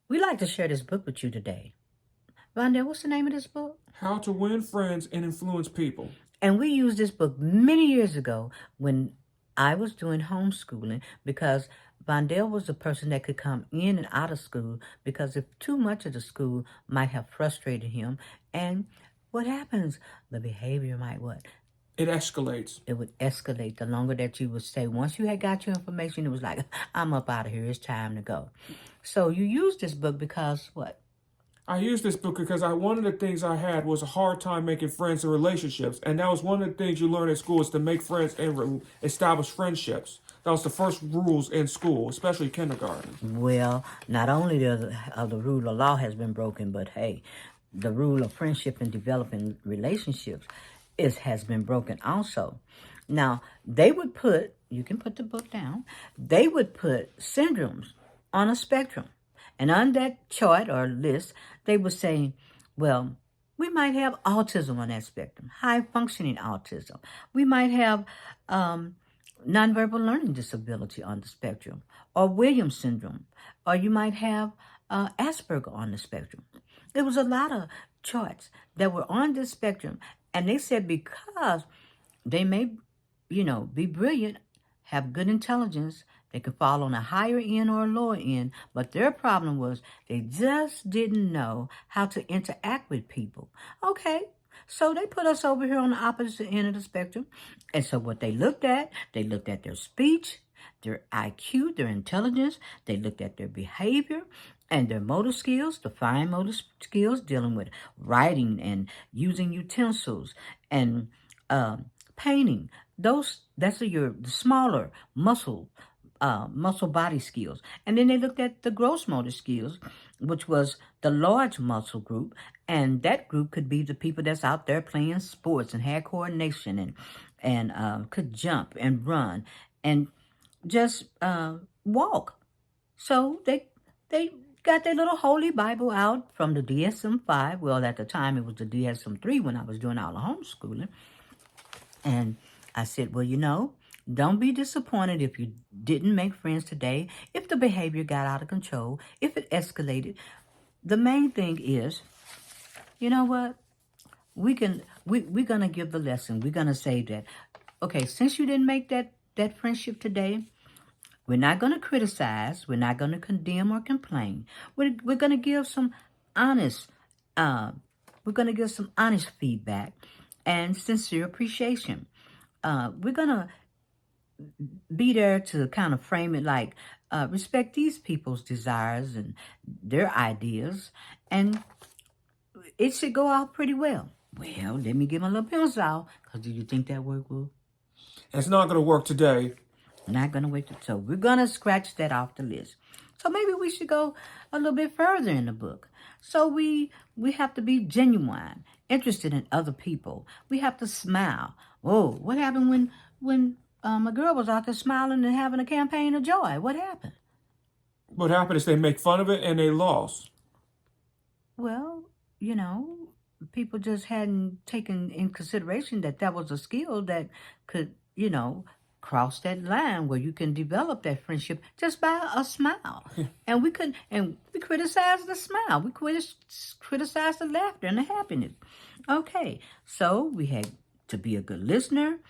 We'd like to share this book with you today. Rondell, what's the name of this book? How to Win Friends and Influence People. And we used this book many years ago when I was doing homeschooling because Vondell was the person that could come in and out of school because if too much of the school might have frustrated him. And what happens? The behavior might what? It escalates. It would escalate the longer that you would stay. Once you had got your information, it was like, I'm up out of here. It's time to go. So you use this book because what? I used this book because one of the things I had was a hard time making friends and relationships. And that was one of the things you learn at school is to make friends and establish friendships. That was the first rules in school, especially kindergarten. Well, not only the rule of law has been broken, but hey, the rule of friendship and developing relationships has been broken also. Now, they would put, you can put the book down, they would put syndromes on a spectrum. And on that chart or list, they would say, well, we might have autism on that spectrum, high functioning autism. We might have nonverbal learning disability on the spectrum, or Williams syndrome, or you might have Asperger on the spectrum. There was a lot of charts that were on this spectrum, and they said because they may, be brilliant, have good intelligence, they could fall on a higher end or a lower end, but their problem was they just didn't know how to interact with people. Okay, so they put us over here on the opposite end of the spectrum. And so what they looked at their speech, their IQ, their intelligence, they looked at their behavior and their motor skills, the fine motor skills dealing with writing and using utensils and painting. That's the smaller muscle body skills. And then they looked at the gross motor skills, which was the large muscle group. And that group could be the people that's out there playing sports and had coordination and could jump and run and just walk. So they got their little holy Bible out from the DSM-5. Well, at the time it was the DSM-3 when I was doing all the homeschooling. And I said, well, don't be disappointed if you didn't make friends today, if the behavior got out of control, if it escalated. The main thing is, you know what? We're going to give the lesson. We're going to say that, okay, since you didn't make that friendship today, we're not going to criticize. We're not going to condemn or complain. We're going to give some honest, feedback and sincere appreciation. We're going to be there to kind of frame it like respect these people's desires and their ideas, and it should go out pretty well. Well, let me give my little pencil out, because do you think that work will? It's not going to work today. Not going to wait. So we're going to scratch that off the list. So maybe we should go a little bit further in the book. So we have to be genuine, interested in other people. We have to smile. Oh, what happened when a girl was out there smiling and having a campaign of joy? What happened? What happened is they make fun of it and they lost. Well, people just hadn't taken in consideration that was a skill that could, cross that line where you can develop that friendship just by a smile. And we criticized the smile. We criticized the laughter and the happiness. Okay, so we had to be a good listener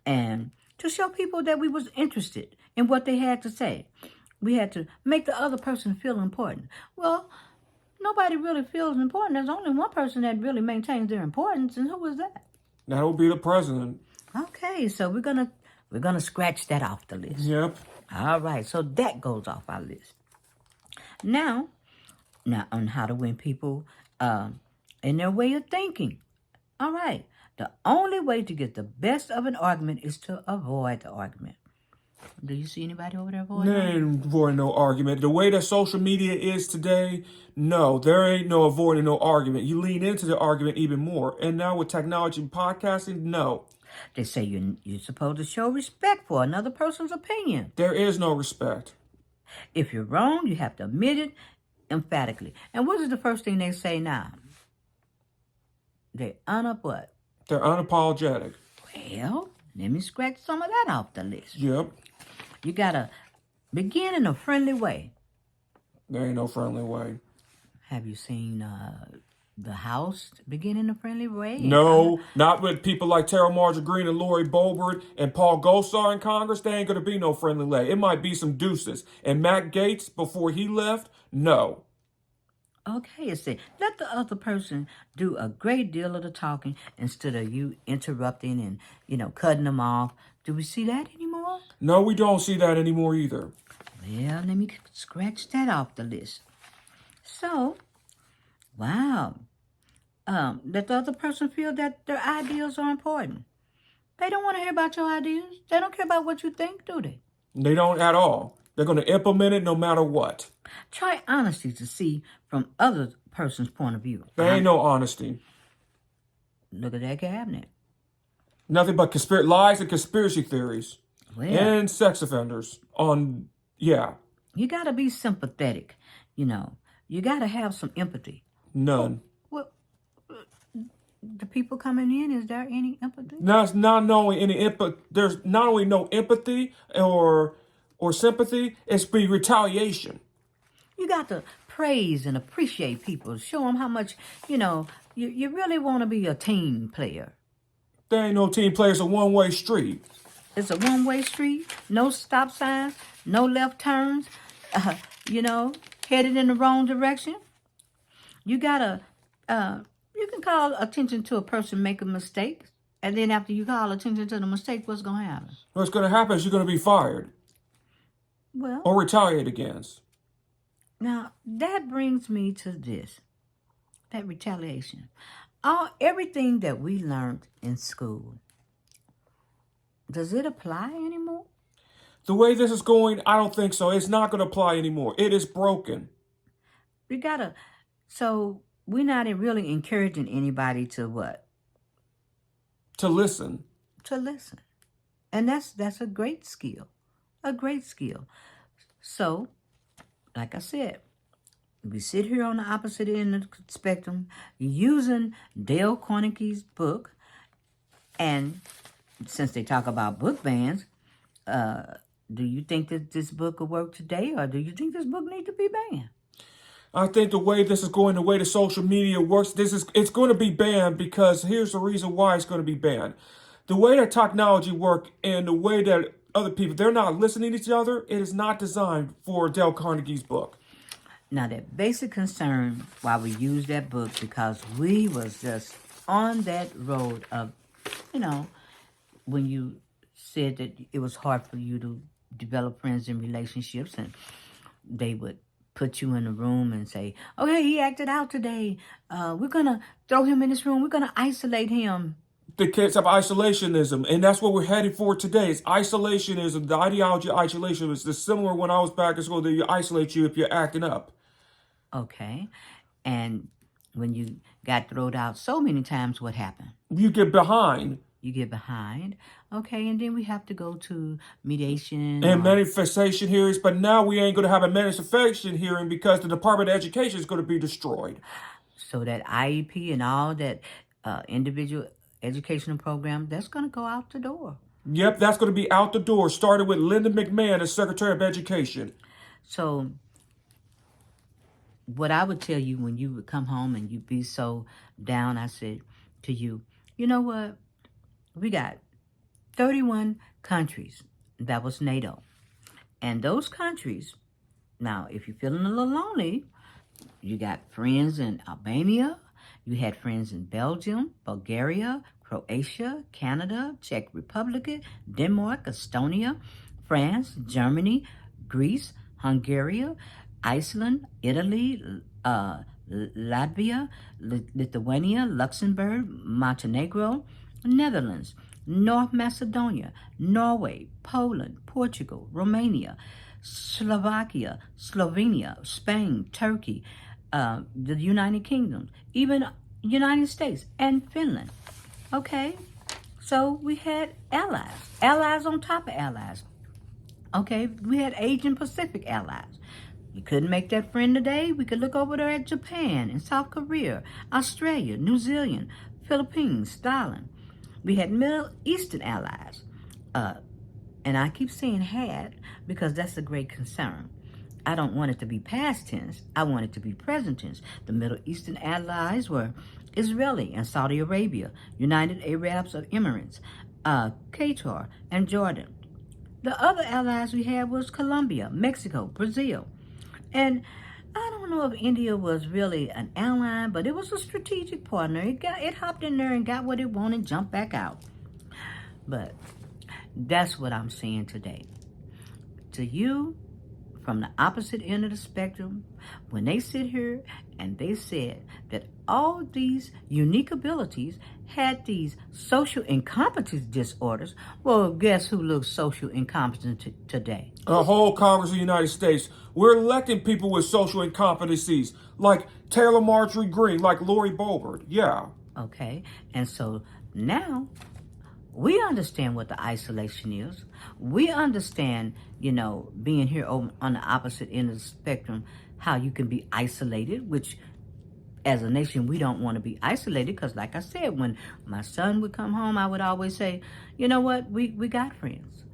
and to show people that we was interested in what they had to say. We had to make the other person feel important. Well, nobody really feels important. There's only one person that really maintains their importance, and who is that? That will be the president. Okay, so we're gonna scratch that off the list. Yep. All right, so that goes off our list. Now on how to win people in their way of thinking. All right, the only way to get the best of an argument is to avoid the argument. Do you see anybody over there avoiding? There ain't avoiding no argument. The way that social media is today, no, there ain't no avoiding no argument. You lean into the argument even more. And now with technology and podcasting, no. They say you're supposed to show respect for another person's opinion. There is no respect. If you're wrong, you have to admit it emphatically. And what is the first thing they say now? They're what? They're unapologetic. Well, let me scratch some of that off the list. Yep. You got to begin in a friendly way. There ain't no friendly way. Have you seen the House begin in a friendly way? And No, not with people like Terrell Marjorie Green and Lori Boebert and Paul Gosar in Congress. There ain't going to be no friendly way. It might be some deuces. And Matt Gaetz, before he left, no. okay, it said, let the other person do a great deal of the talking instead of you interrupting and, cutting them off. Do we see that anymore? No, we don't see that anymore either. Well, let me scratch that off the list. So, wow. Let the other person feel that their ideas are important. They don't want to hear about your ideas. They don't care about what you think, do they? They don't at all. They're going to implement it no matter what. Try honesty to see from other person's point of view. There ain't no honesty. Look at that cabinet. Nothing but lies and conspiracy theories. Well, And sex offenders on, yeah, you got to be sympathetic. You got to have some empathy. none. Well, the people coming in, is there any empathy? There's not only any there's not only no empathy or sympathy, it's be retaliation. You got to praise and appreciate people. Show them how much, you really want to be a team player. There ain't no team players, a one-way street. It's a one-way street, no stop signs, no left turns, headed in the wrong direction. You gotta, you can call attention to a person making mistakes, and then after you call attention to the mistake, what's gonna happen? What's going to happen is you're going to be fired Well, or retaliated against. now that brings me to this, that retaliation. Everything that we learned in school, does it apply anymore? The way this is going, I don't think so. It's not going to apply anymore. It is broken. So we're not really encouraging anybody to what? To listen. To listen. And that's a great skill. A great skill. So, like I said, we sit here on the opposite end of the spectrum using Dale Carnegie's book. And since they talk about book bans, do you think that this book will work today, or do you think this book needs to be banned? I think the way this is going, the way the social media works, it's going to be banned because here's the reason why it's going to be banned. The way that technology works and the way that other people, they're not listening to each other, it is not designed for Dale Carnegie's book. Now, that basic concern why we use that book, because we was just on that road of, when you said that it was hard for you to develop friends and relationships, and they would put you in a room and say, okay, he acted out today. We're going to throw him in this room. We're going to isolate him. The kids have isolationism, and that's what we're headed for today. It's isolationism. The ideology of isolation was similar when I was back in school. They isolate you if you're acting up. Okay. And when you got thrown out so many times, what happened? You get behind. You get behind. Okay, and then we have to go to mediation. And manifestation hearings, but now we ain't going to have a manifestation hearing because the Department of Education is going to be destroyed. So that IEP and all that individual educational program, that's going to go out the door. Yep, that's going to be out the door, starting with Linda McMahon as Secretary of Education. So what I would tell you when you would come home and you'd be so down, I said to you, you know what? We got 31 countries. That was NATO. And those countries, now, if you're feeling a little lonely, you got friends in Albania, you had friends in Belgium, Bulgaria, Croatia, Canada, Czech Republic, Denmark, Estonia, France, Germany, Greece, Hungary, Iceland, Italy, Latvia, Lithuania, Luxembourg, Montenegro, Netherlands, North Macedonia, Norway, Poland, Portugal, Romania, Slovakia, Slovenia, Spain, Turkey, the United Kingdom, even United States and Finland. Okay, so we had allies on top of allies. Okay, we had Asian Pacific allies. You couldn't make that friend today, we could look over there at Japan and South Korea, Australia, New Zealand, Philippines, Thailand. We had Middle Eastern allies. And I keep saying had because that's a great concern. I don't want it to be past tense. I want it to be present tense. The Middle Eastern allies were Israeli and Saudi Arabia, United Arab Emirates, Qatar, and Jordan. The other allies we had was Colombia, Mexico, Brazil. And I don't know if India was really an ally, but it was a strategic partner. It hopped in there and got what it wanted, jumped back out. But that's what I'm saying today. To you, from the opposite end of the spectrum, when they sit here and they said that all these unique abilities had these social incompetence disorders, well, guess who looks social incompetent today? The whole Congress of the United States. We're electing people with social incompetencies, like Taylor Marjorie Greene, like Lori Boebert. Yeah. Okay, and so now we understand what the isolation is. We understand, being here on the opposite end of the spectrum, how you can be isolated, which as a nation, we don't want to be isolated because, like I said, when my son would come home, I would always say, you know what, we got friends.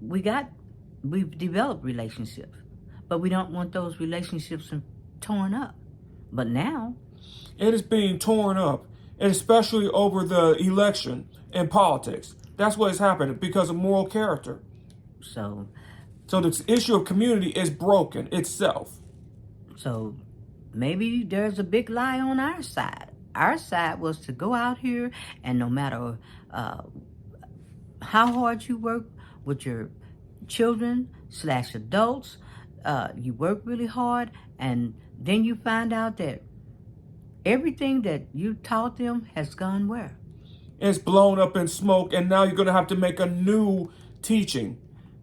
We've developed relationships, but we don't want those relationships torn up. But now, it is being torn up, and especially over the election and politics. That's what has happened because of moral character. So the issue of community is broken itself. So maybe there's a big lie on our side. Our side was to go out here and no matter how hard you work with your children/adults, you work really hard and then you find out that everything that you taught them has gone where? It's blown up in smoke, and now you're going to have to make a new teaching.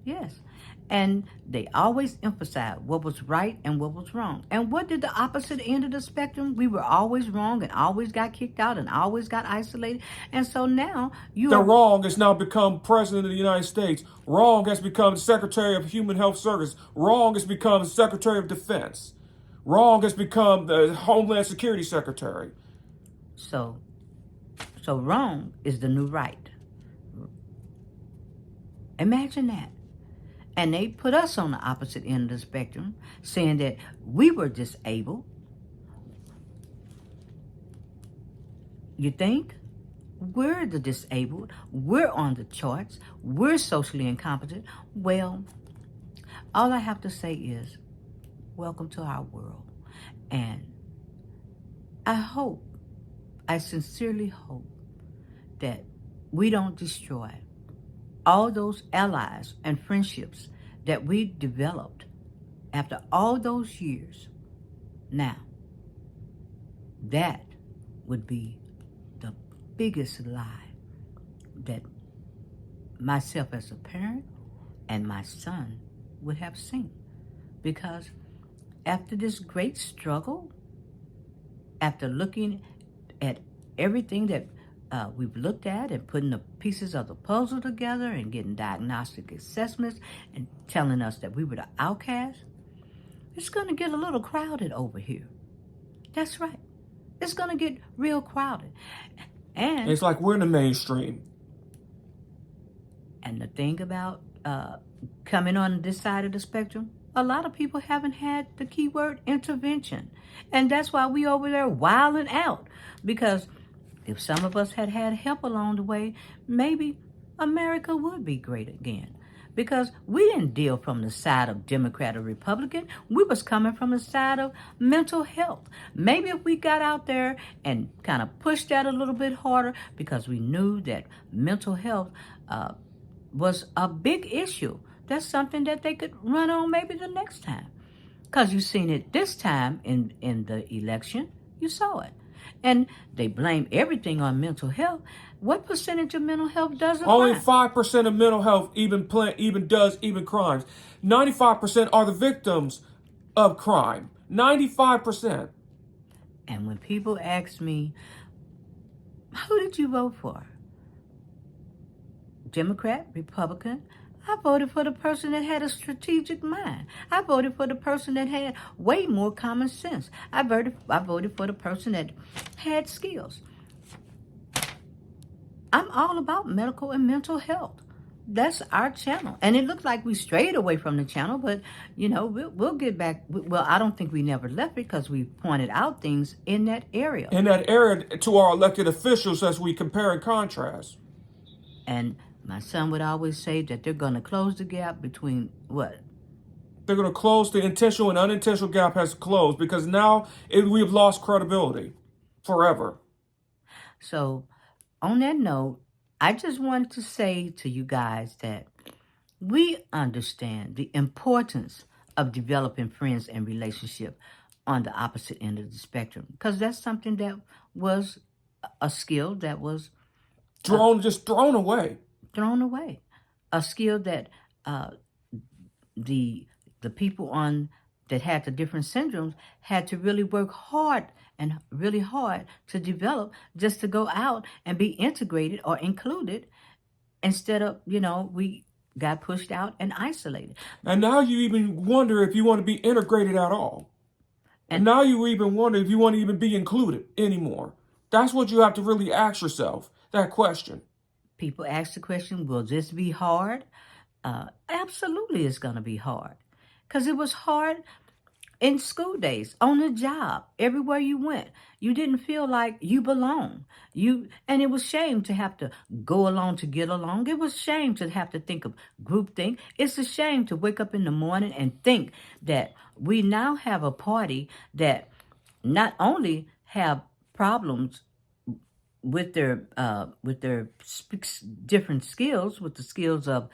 Yes. And they always emphasize what was right and what was wrong. And what did the opposite end of the spectrum? We were always wrong and always got kicked out and always got isolated. And so now the wrong has now become President of the United States. Wrong has become Secretary of Human Health Service. Wrong has become Secretary of Defense. Wrong has become the Homeland Security Secretary. So wrong is the new right. Imagine that. And they put us on the opposite end of the spectrum, saying that we were disabled. You think? We're the disabled. We're on the charts. We're socially incompetent. Well, all I have to say is, welcome to our world. And I sincerely hope that we don't destroy all those allies and friendships that we developed after all those years. Now, that would be the biggest lie that myself as a parent and my son would have seen. Because after this great struggle, after looking at everything that we've looked at and putting the pieces of the puzzle together and getting diagnostic assessments and telling us that we were the outcasts, it's going to get a little crowded over here. That's right. It's going to get real crowded. And it's like we're in the mainstream. And the thing about coming on this side of the spectrum, a lot of people haven't had the keyword intervention. And that's why we over there wilding out. Because if some of us had help along the way, maybe America would be great again. Because we didn't deal from the side of Democrat or Republican. We was coming from the side of mental health. Maybe if we got out there and kind of pushed that a little bit harder, because we knew that mental health was a big issue. That's something that they could run on maybe the next time. Because you seen it this time in the election. You saw it. And they blame everything on mental health. What percentage of mental health does it? Only 5% of mental health even does crimes. 95% are the victims of crime. 95%. And when people ask me, who did you vote for? Democrat, Republican? I voted for the person that had a strategic mind. I voted for the person that had way more common sense. I voted for the person that had skills. I'm all about medical and mental health. that's our channel. And it looked like we strayed away from the channel, but we'll get back. Well, I don't think we never left because we pointed out things in that area. In that area to our elected officials as we compare and contrast. And my son would always say that they're going to close the gap between what? They're going to close the intentional and unintentional gap has closed because now we've lost credibility forever. So on that note, I just wanted to say to you guys that we understand the importance of developing friends and relationship on the opposite end of the spectrum, because that's something that was a skill that was thrown away. Thrown away. A skill that the people that had the different syndromes had to really work hard to develop, just to go out and be integrated or included, instead of, we got pushed out and isolated. And now you even wonder if you want to be integrated at all. And now you even wonder if you want to even be included anymore. That's what you have to really ask yourself, that question. People ask the question, will this be hard? Absolutely it's going to be hard. Because it was hard in school days, on the job, everywhere you went. You didn't feel like you belong. And it was shame to have to go along to get along. It was shame to have to think of groupthink. It's a shame to wake up in the morning and think that we now have a party that not only have problems with their different skills, with the skills of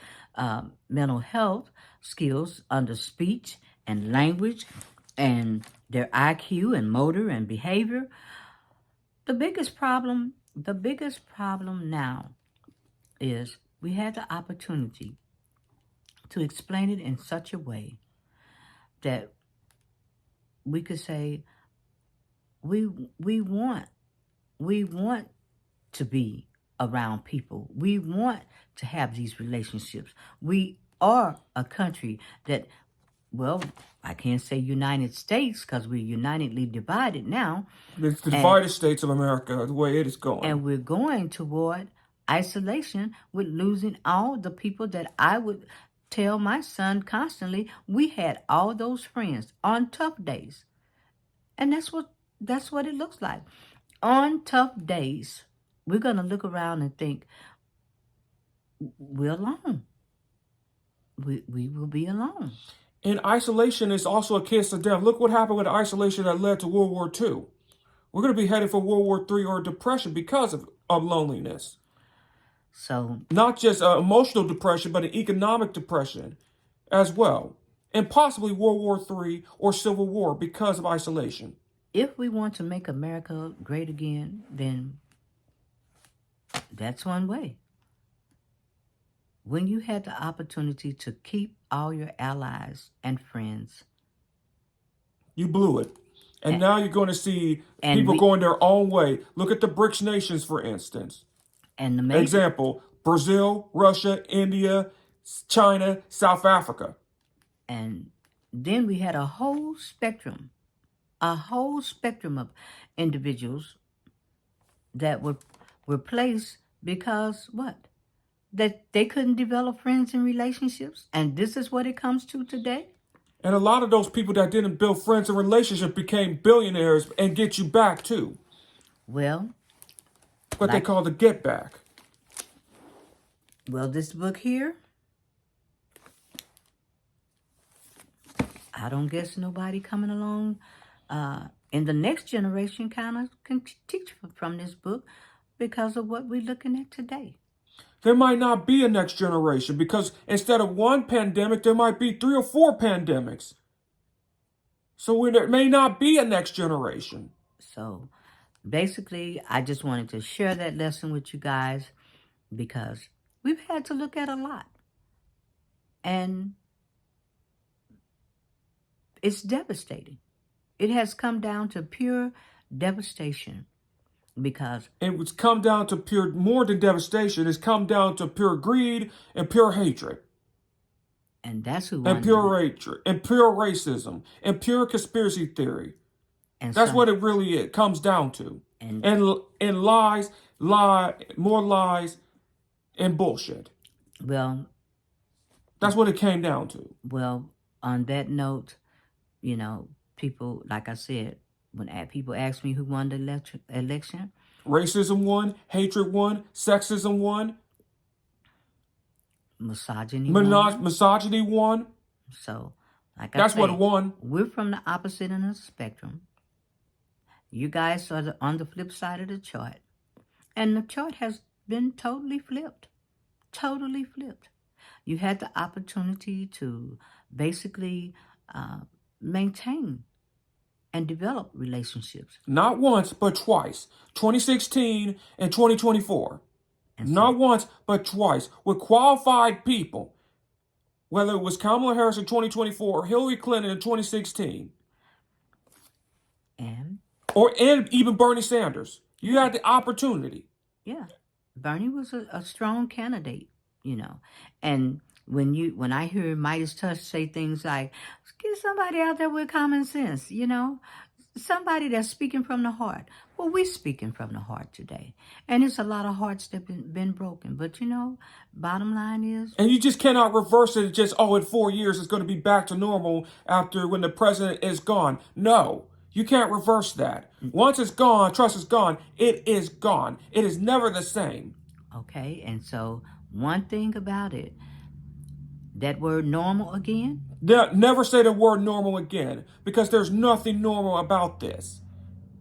mental health, skills under speech and language, and their IQ and motor and behavior. The biggest problem now is we had the opportunity to explain it in such a way that we could say we want to be around people. We want to have these relationships. We are a country that, well, I can't say United States because we're unitedly divided now. It's the divided states of America, the way it is going. And we're going toward isolation with losing all the people that I would tell my son constantly. We had all those friends on tough days. And that's what it looks like. On tough days, we're going to look around and think, we're alone. We will be alone. And isolation is also a kiss of death. Look what happened with isolation that led to World War II. We're going to be headed for World War III or depression because of loneliness. So not just emotional depression, but an economic depression as well. And possibly World War III or Civil War because of isolation. If we want to make America great again, then that's one way. When you had the opportunity to keep all your allies and friends, you blew it. And now you're going to see people going their own way. Look at the BRICS nations, for instance. And example, Brazil, Russia, India, China, South Africa. And then we had a whole spectrum of individuals that were placed because what? That they couldn't develop friends and relationships. And this is what it comes to today. And a lot of those people that didn't build friends and relationships became billionaires and get you back too. Well, what they call the get back. Well, this book here, I don't guess nobody coming along in the next generation kind of can teach from this book because of what we're looking at today. There might not be a next generation because instead of one pandemic, there might be 3 or 4 pandemics. So there may not be a next generation. So basically, I just wanted to share that lesson with you guys because we've had to look at a lot. And it's devastating. It has come down to pure devastation. Because it's come down to pure, more than devastation, it's come down to pure greed and pure hatred. And that's who and pure hatred and pure racism and pure conspiracy theory. And that's what it really comes down to. And lies, more lies, and bullshit. Well, That's what it came down to. well, on that note, you know, people, like I said, when people ask me who won the election, Racism won, hatred won, sexism won, misogyny won. misogyny won. So, like I That's what say, won. we're from the opposite end of the spectrum. You guys are on the flip side of the chart. And the chart has been totally flipped. Totally flipped. You had the opportunity to basically maintain and develop relationships. Not once, but twice. 2016 and 2024. And so, Not once, but twice. With qualified people. Whether it was Kamala Harris in 2024 or Hillary Clinton in 2016. and And even Bernie Sanders. You had the opportunity. yeah, Bernie was a strong candidate, you know. And when I hear Midas Touch say things like, get somebody out there with common sense, you know, somebody that's speaking from the heart. Well, we're speaking from the heart today. And it's a lot of hearts that been broken. But, you know, bottom line is, And you just cannot reverse it just, oh, in 4 years it's going to be back to normal after when the president is gone. No, you can't reverse that. Once it's gone, trust is gone, it is gone. It is never the same. okay, and so one thing about it, that word normal again, Never say the word normal again, because there's nothing normal about this.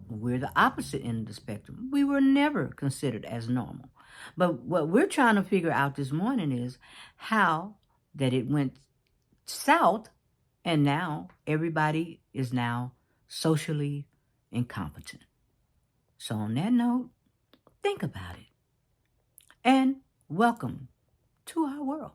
we're the opposite end of the spectrum. We were never considered as normal. But what we're trying to figure out this morning is how that it went south and now everybody is now socially incompetent. So on that note, think about it. And welcome to our world.